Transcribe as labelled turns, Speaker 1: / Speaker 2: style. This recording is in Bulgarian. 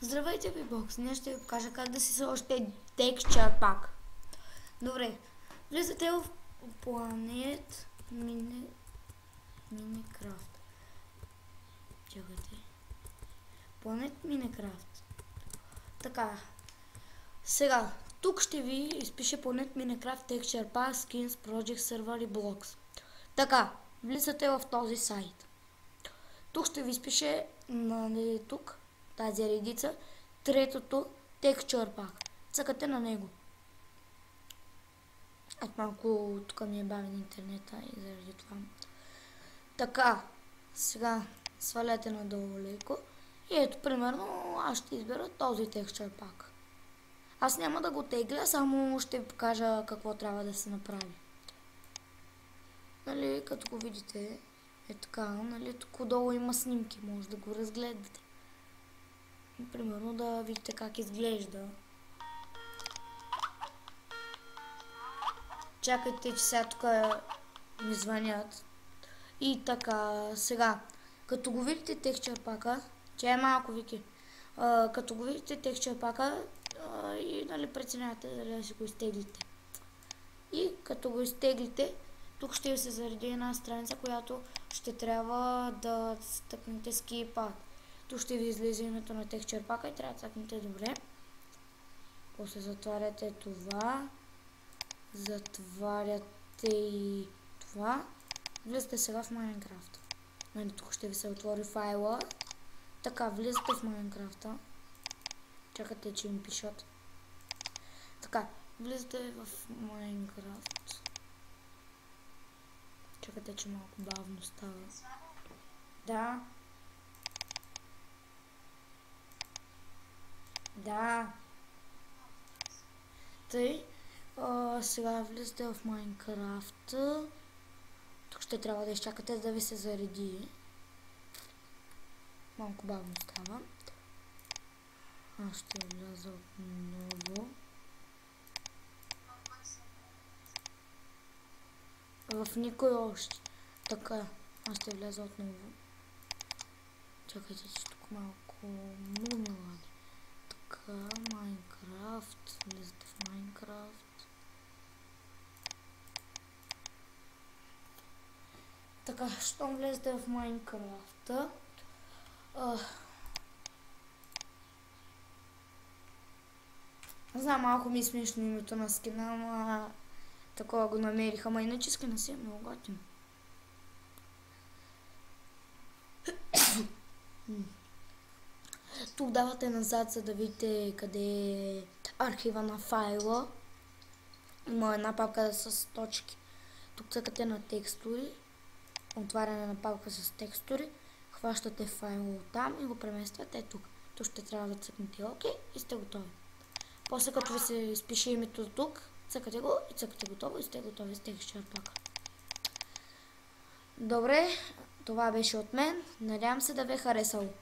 Speaker 1: Здравейте, Вибокс! Днес ще ви покажа как да си сложите Texture Pack. Добре, влизате в Planet Minecraft. Чакайте. Planet Minecraft. Така. Сега, тук ще ви изпише Planet Minecraft Texture Pack, Skins, Project Server и Blocks. Така, влизате в този сайт. Тук ще ви изпише тук тази редица, третото Texture Pack. Цъкате на него. Малко тук ми е бавен интернета и заради това. Така, сега сваляте надолу леко. И ето, примерно, аз ще избера този Texture Pack. Аз няма да го тегля, само ще ви покажа какво трябва да се направи. Нали, като го видите, е така, нали, тук долу има снимки, може да го разгледате. Примерно да видите как изглежда. Чакайте, че сега тук ми звънят. И така, сега, като го видите Texture Pack-а, че е малко вики, като го видите Texture Pack-а и нали преценявате дали да си го изтеглите. И като го изтеглите, тук ще ви се зареди една страница, която ще трябва да стъпнете Skip. Тук ще ви излезе името на Texture Pack-а и трябва да цъкнете добре. После затваряте това. Затваряте и това. Влизате сега в Minecraft. Нали, тук ще ви се отвори файла. Така, влизате в Minecraft. Чакате, че ми пишат. Така, влизате в Minecraft. Чакате, че малко бавно става. Да. Да. Тъй. Сега влизате в Minecraft. Тук ще трябва да изчакате да ви се зареди. Малко бавно става. Аз ще вляза отново. В никой още. Така, аз ще вляза отново. Чакайте, че тук малко много ми лади. Така, Minecraft. Влизате в Minecraft. Така, щом влезете в Minecraft, знам, малко ми е смешно името на скина, ама такова го намерих, ама иначе скина си е много готин. Тук давате назад, за да видите къде е архива на файла. Има една папка с точки. Тук цъкате на текстури. Отваряне на папка с текстури. Хващате файла от там и го премествате тук. Тук ще трябва да цъкнете ОК и сте готови. После като ви се изпише името тук, цъкате го и цъкате готово и сте готови с Texture Pack. Добре, това беше от мен. Надявам се да ви е харесало.